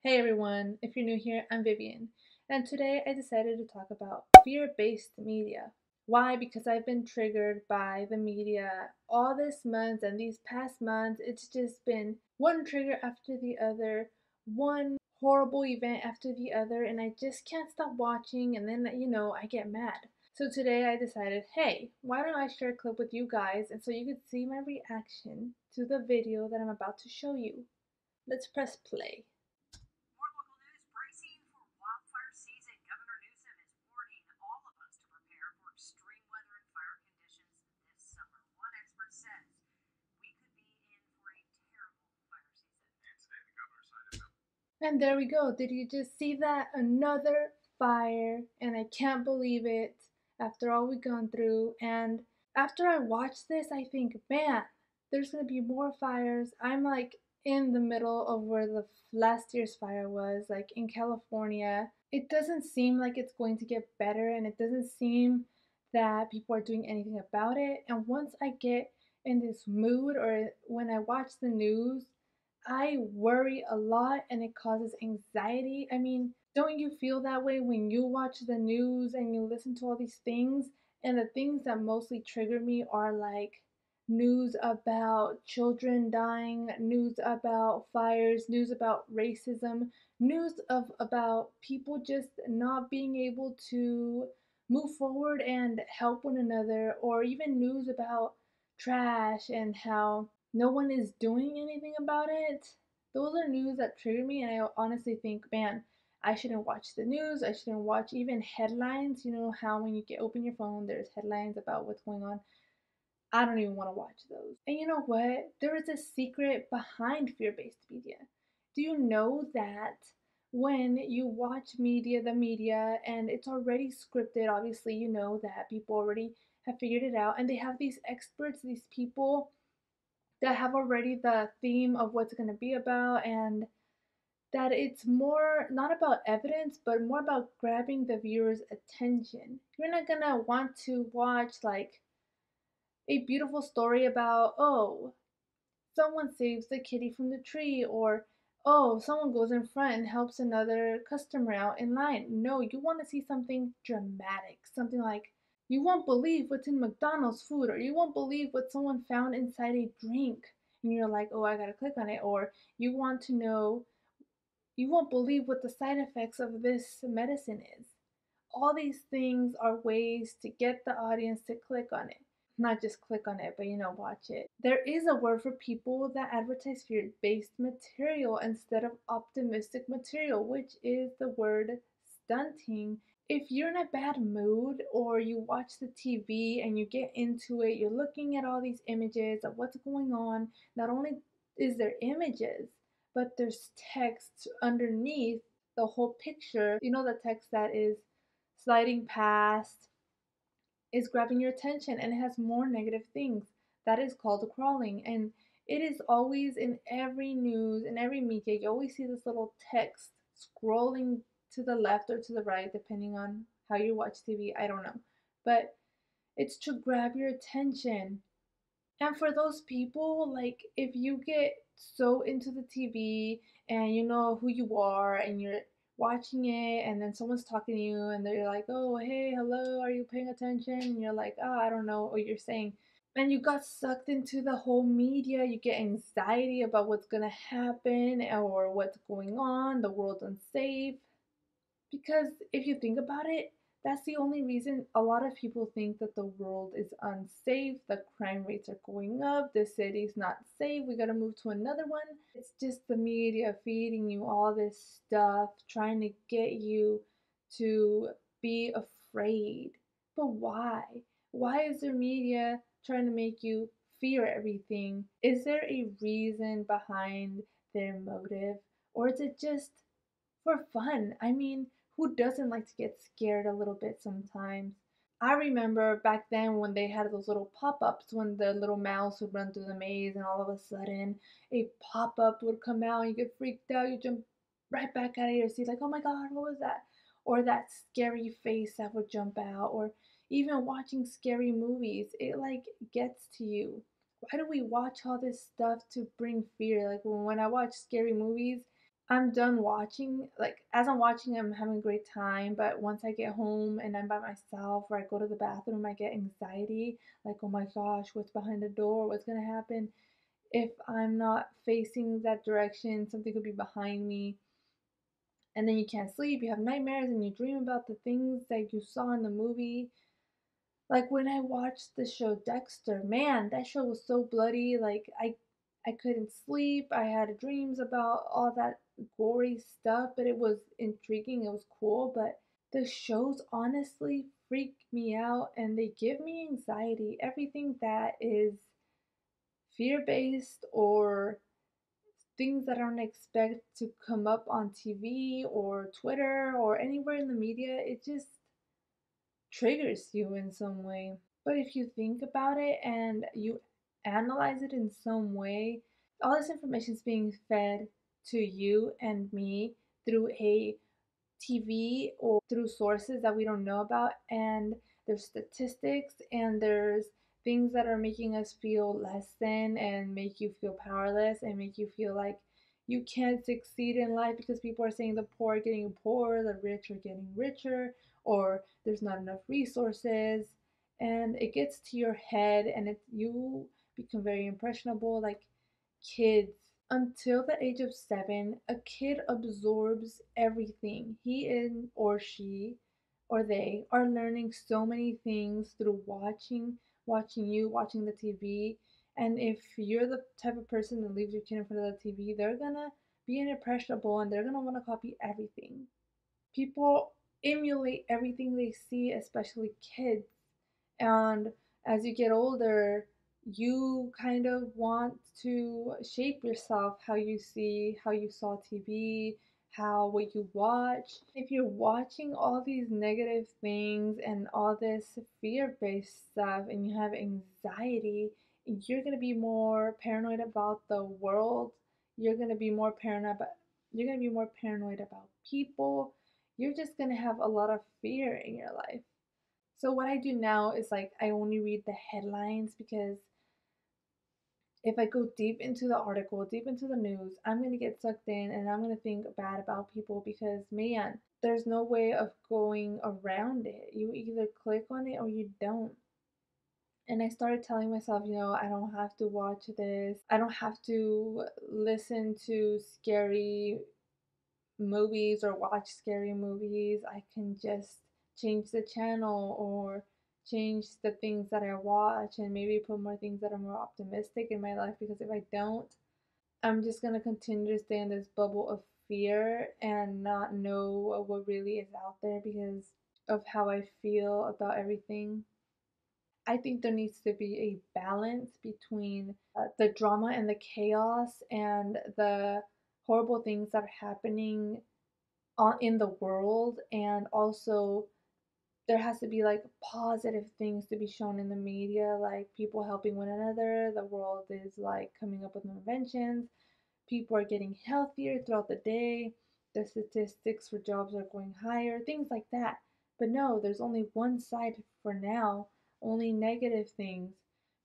Hey everyone, if you're new here, I'm Vivian, and today I decided to talk about fear-based media. Why? Because I've been triggered by the media all this month and these past months. It's just been one trigger after the other, one horrible event after the other, and I just can't stop watching, and then, I get mad. So today I decided, hey, why don't I share a clip with you guys and so you could see my reaction to the video that I'm about to show you. Let's press play. More local news bracing for wildfire season. Governor Newsom is warning all of us to prepare for extreme weather and fire conditions this summer. One expert says we could be in for a terrible fire season. And today the governor signed a bill. And there we go. Did you just see that? Another fire. And I can't believe it after all we've gone through. And after I watch this, I think, man, there's going to be more fires. I'm like in the middle of where the last year's fire was, like in California. It doesn't seem like it's going to get better, and it doesn't seem that people are doing anything about it. And once I get in this mood, or when I watch the news, I worry a lot and it causes anxiety. I mean, don't you feel that way when you watch the news and you listen to all these things? And the things that mostly trigger me are like news about children dying, news about fires, news about racism, news of about people just not being able to move forward and help one another, or even news about trash and how no one is doing anything about it. Those are news that trigger me, and I honestly think, man, I shouldn't watch the news. I shouldn't watch even headlines. You know how when you get open your phone, there's headlines about what's going on. I don't even want to watch those. And you know what? There is a secret behind fear-based media. Do you know that when you watch the media, and it's already scripted, obviously, you know that people already have figured it out, and they have these experts, these people that have already the theme of what's going to be about, and that it's more not about evidence but more about grabbing the viewer's attention. You're not going to want to watch like a beautiful story about, oh, someone saves the kitty from the tree, or oh, someone goes in front and helps another customer out in line. No, you want to see something dramatic, something like, you won't believe what's in McDonald's food, or you won't believe what someone found inside a drink. And you're like, oh, I gotta click on it. Or you want to know, you won't believe what the side effects of this medicine is. All these things are ways to get the audience to click on it. Not just click on it, but watch it. There is a word for people that advertise fear based material instead of optimistic material, which is the word stunting. If you're in a bad mood or you watch the TV and you get into it, you're looking at all these images of what's going on. Not only is there images, but there's text underneath the whole picture. You know, the text that is sliding past is grabbing your attention, and it has more negative things. That is called crawling. And it is always in every news, in every media, you always see this little text scrolling to the left or to the right, depending on how you watch TV. I don't know. But it's to grab your attention. And for those people, like if you get so into the TV and you know who you are and you're watching it, and then someone's talking to you and they're like, oh, hey, hello, are you paying attention? And you're like, oh, I don't know what you're saying. And you got sucked into the whole media, you get anxiety about what's gonna happen or what's going on, the world's unsafe. Because if you think about it, that's the only reason a lot of people think that the world is unsafe, the crime rates are going up, the city's not safe, we gotta move to another one. It's just the media feeding you all this stuff, trying to get you to be afraid. But why? Why is the media trying to make you fear everything? Is there a reason behind their motive? Or is it just for fun? I mean, who doesn't like to get scared a little bit sometimes? I remember back then when they had those little pop-ups when the little mouse would run through the maze and all of a sudden a pop-up would come out, you get freaked out, you jump right back out of your seat like, oh my god, what was that? Or that scary face that would jump out, or even watching scary movies, it like gets to you. Why do we watch all this stuff to bring fear? Like when I watch scary movies, I'm done watching. Like, as I'm watching, I'm having a great time, but once I get home and I'm by myself or I go to the bathroom, I get anxiety. Like, oh my gosh, what's behind the door? What's gonna happen? If I'm not facing that direction, something could be behind me. And then you can't sleep, you have nightmares, and you dream about the things that you saw in the movie. Like when I watched the show Dexter, man, that show was so bloody. Like I couldn't sleep. I had dreams about all that gory stuff, but it was intriguing. It was cool, but the shows honestly freak me out and they give me anxiety. Everything that is fear-based or things that I don't expect to come up on TV or Twitter or anywhere in the media, it just triggers you in some way. But if you think about it and you analyze it in some way, all this information is being fed to you and me through a TV or through sources that we don't know about. And there's statistics and there's things that are making us feel less than and make you feel powerless and make you feel like you can't succeed in life because people are saying the poor are getting poorer, the rich are getting richer, or there's not enough resources. And it gets to your head and you become very impressionable like kids. Until the age of 7, a kid absorbs everything. Or she or they are learning so many things through watching the TV. And if you're the type of person that leaves your kid in front of the TV, they're gonna be impressionable and they're gonna want to copy everything. People emulate everything they see, especially kids. And as you get older, you kind of want to shape yourself how you saw TV, how what you watch. If you're watching all these negative things and all this fear-based stuff and you have anxiety, you're going to be more paranoid about the world. You're going to be more paranoid about you're going to be more paranoid about people. You're just going to have a lot of fear in your life. So what I do now is like I only read the headlines because if I go deep into the article, deep into the news, I'm going to get sucked in and I'm going to think bad about people because man, there's no way of going around it. You either click on it or you don't. And I started telling myself, I don't have to watch this. I don't have to listen to scary movies or watch scary movies. I can just change the channel or change the things that I watch and maybe put more things that are more optimistic in my life because if I don't, I'm just going to continue to stay in this bubble of fear and not know what really is out there because of how I feel about everything. I think there needs to be a balance between the drama and the chaos and the horrible things that are happening in the world, and also there has to be like positive things to be shown in the media, like people helping one another, the world is like coming up with new inventions, people are getting healthier throughout the day, the statistics for jobs are going higher, things like that. But no, there's only one side for now, only negative things.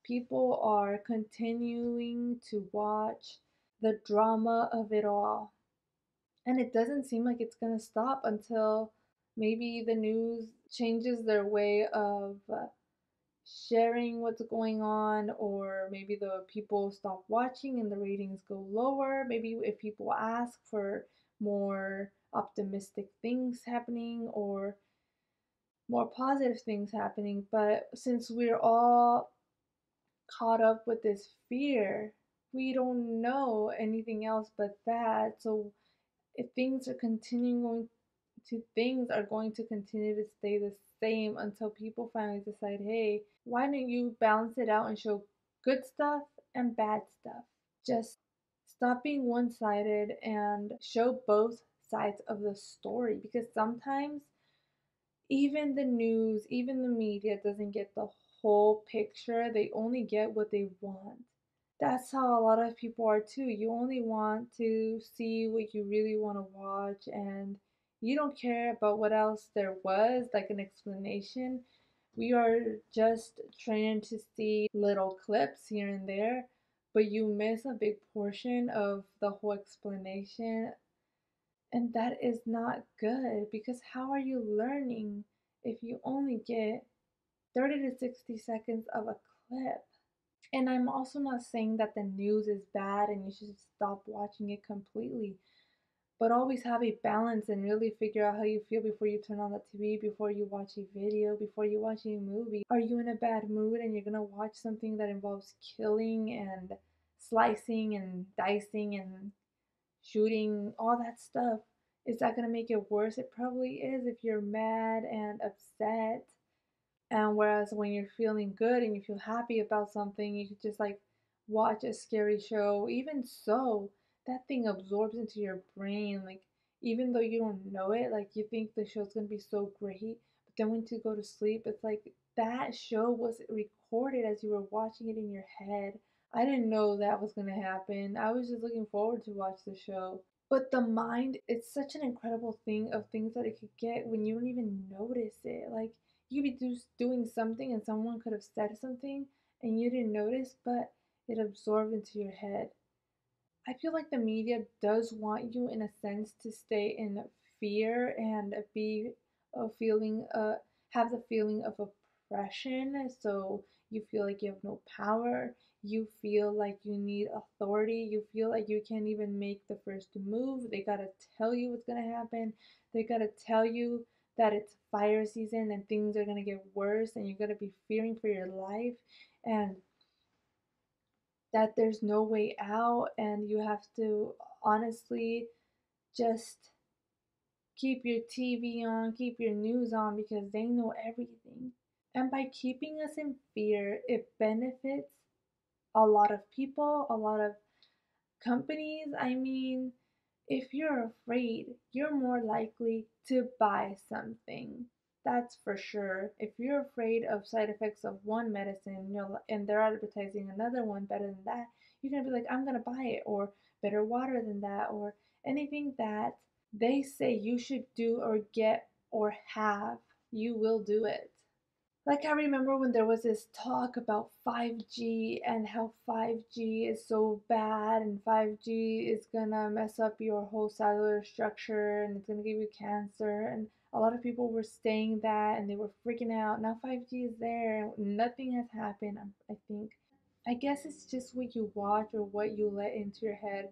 People are continuing to watch the drama of it all, and it doesn't seem like it's going to stop until maybe the news changes their way of sharing what's going on, or maybe the people stop watching and the ratings go lower. Maybe if people ask for more optimistic things happening or more positive things happening. But since we're all caught up with this fear, we don't know anything else but that. So if things are going to continue to stay the same until people finally decide, hey, why don't you balance it out and show good stuff and bad stuff? Just stop being one-sided and show both sides of the story, because sometimes even the news, even the media doesn't get the whole picture. They only get what they want. That's how a lot of people are too. You only want to see what you really want to watch, and you don't care about what else there was, like an explanation. We are just trained to see little clips here and there, but you miss a big portion of the whole explanation. And that is not good because how are you learning if you only get 30 to 60 seconds of a clip? And I'm also not saying that the news is bad and you should stop watching it completely, but always have a balance and really figure out how you feel before you turn on the TV, before you watch a video, before you watch a movie. Are you in a bad mood and you're gonna watch something that involves killing and slicing and dicing and shooting, all that stuff? Is that gonna make it worse? It probably is if you're mad and upset. And whereas when you're feeling good and you feel happy about something, you could just like watch a scary show. Even so, that thing absorbs into your brain. Like, even though you don't know it, like you think the show's gonna be so great, but then when you go to sleep, it's like that show was recorded as you were watching it in your head. I didn't know that was gonna happen. I was just looking forward to watch the show. But the mind, it's such an incredible thing of things that it could get when you don't even notice it. Like, you could be just doing something and someone could have said something and you didn't notice, but it absorbed into your head. I feel like the media does want you, in a sense, to stay in fear and be a feeling, have the feeling of oppression. So you feel like you have no power. You feel like you need authority. You feel like you can't even make the first move. They gotta tell you what's gonna happen. They gotta tell you that it's fire season and things are gonna get worse and you're gonna be fearing for your life. And that there's no way out and you have to honestly just keep your TV on, keep your news on because they know everything. And by keeping us in fear, it benefits a lot of people, a lot of companies. I mean, if you're afraid, you're more likely to buy something. That's for sure. If you're afraid of side effects of one medicine, and they're advertising another one better than that, you're gonna be like, I'm gonna buy it, or better water than that, or anything that they say you should do or get or have, you will do it. Like, I remember when there was this talk about 5G and how 5G is so bad and 5G is gonna mess up your whole cellular structure and it's gonna give you cancer. And a lot of people were saying that and they were freaking out. Now 5G is there and nothing has happened, I think. I guess it's just what you watch or what you let into your head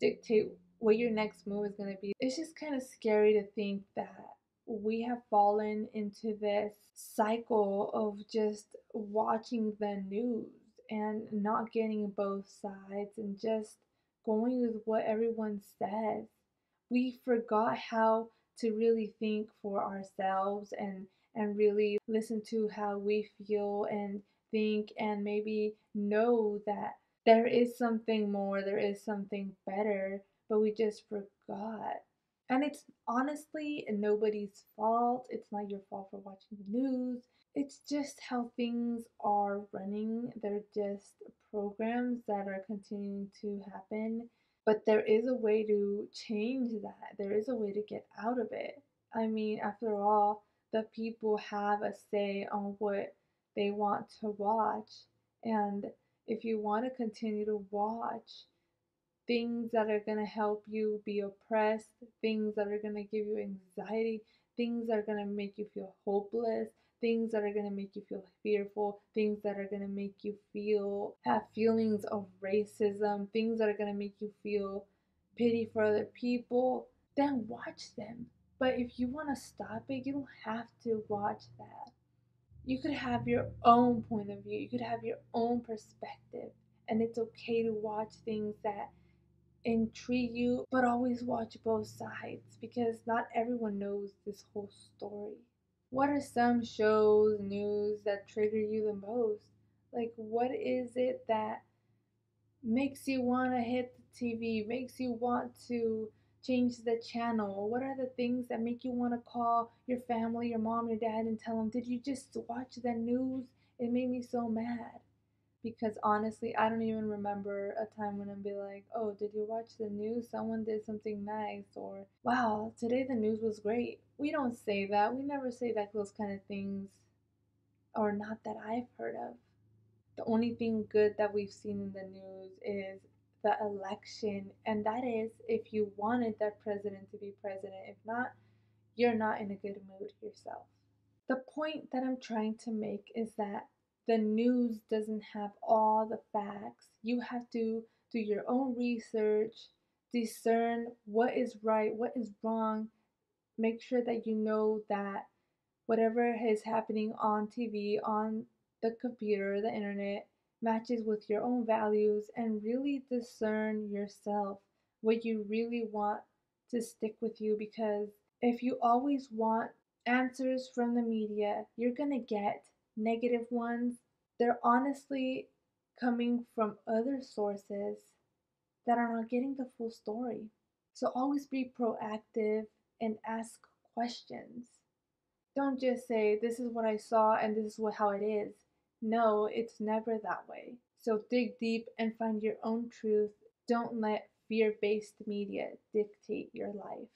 dictate what your next move is going to be. It's just kind of scary to think that we have fallen into this cycle of just watching the news and not getting both sides and just going with what everyone says. We forgot how to really think for ourselves and really listen to how we feel and think and maybe know that there is something more, there is something better, but we just forgot. And it's honestly nobody's fault. It's not your fault for watching the news. It's just how things are running. They're just programs that are continuing to happen. But there is a way to change that. There is a way to get out of it. I mean, after all, the people have a say on what they want to watch. And if you want to continue to watch things that are going to help you be oppressed, things that are going to give you anxiety, things that are going to make you feel hopeless, things that are going to make you feel fearful, things that are going to make you feel have feelings of racism, things that are going to make you feel pity for other people, then watch them. But if you want to stop it, you don't have to watch that. You could have your own point of view, you could have your own perspective, and it's okay to watch things that intrigue you, but always watch both sides because not everyone knows this whole story. What are some shows, news that trigger you the most? Like, what is it that makes you want to hit the TV, makes you want to change the channel? What are the things that make you want to call your family, your mom, your dad, and tell them, did you just watch the news? It made me so mad. Because honestly, I don't even remember a time when I'd be like, oh, did you watch the news? Someone did something nice, or wow, today the news was great. We don't say that. We never say that those kind of things, or not that I've heard of. The only thing good that we've seen in the news is the election, and that is if you wanted that president to be president. If not, you're not in a good mood yourself. The point that I'm trying to make is that the news doesn't have all the facts. You have to do your own research, discern what is right, what is wrong, make sure that you know that whatever is happening on TV, on the computer, the internet, matches with your own values, and really discern yourself what you really want to stick with you. Because if you always want answers from the media, you're gonna get negative ones. They're honestly coming from other sources that are not getting the full story. So always be proactive and ask questions. Don't just say, this is what I saw and this is how it is. No, it's never that way. So dig deep and find your own truth. Don't let fear based media dictate your life.